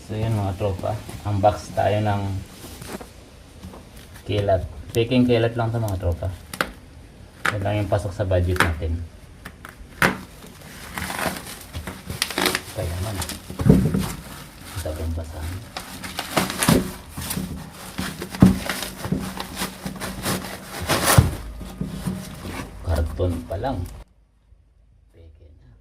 So yun mga tropa, unbox tayo ng kilat. Peking kilat lang sa mga tropa. Yan lang yung pasok sa budget natin. Kaya naman. Ito yung basahan. Karton pa lang. Peking na.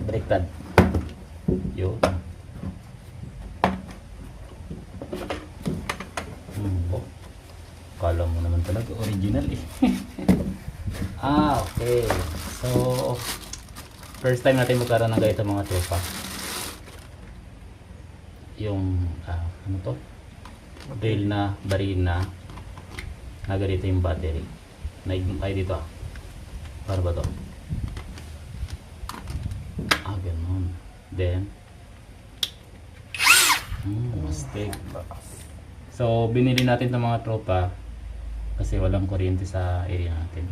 Baliktad. Yun. Oh. Kala mo naman talaga original eh. Okay. So, first time natin magkaroon ng ganito mga tropa. Yung, ano to? Drill na, baril na ganito yung battery. Naignan tayo dito ah. Para ba to? Ganun. Then, mistake. So, binili natin ng mga tropa kasi walang kuryente sa area natin.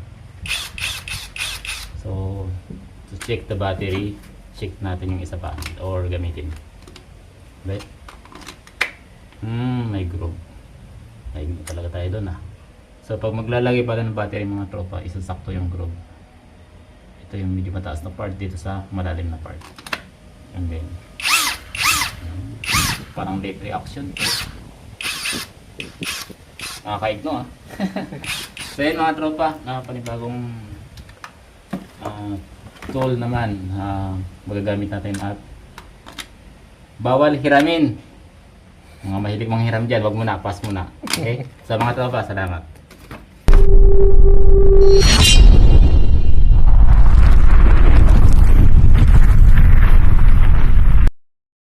So, to check the battery, check natin yung isa pa or gamitin. Right? May groove. May talaga tayo doon ah. So, pag maglalagay pala ng battery mga tropa, isasakto yung groove. Ito yung medyo mataas na part dito sa malalim na part. And then, parang deep reaction. Nakakaigno ah. So yun mga tropa, panibagong tool naman magagamit natin at bawal hiramin. Mga mahilig manghiram dyan, wag muna, pass muna. Okay? Sa mga tropa, salamat.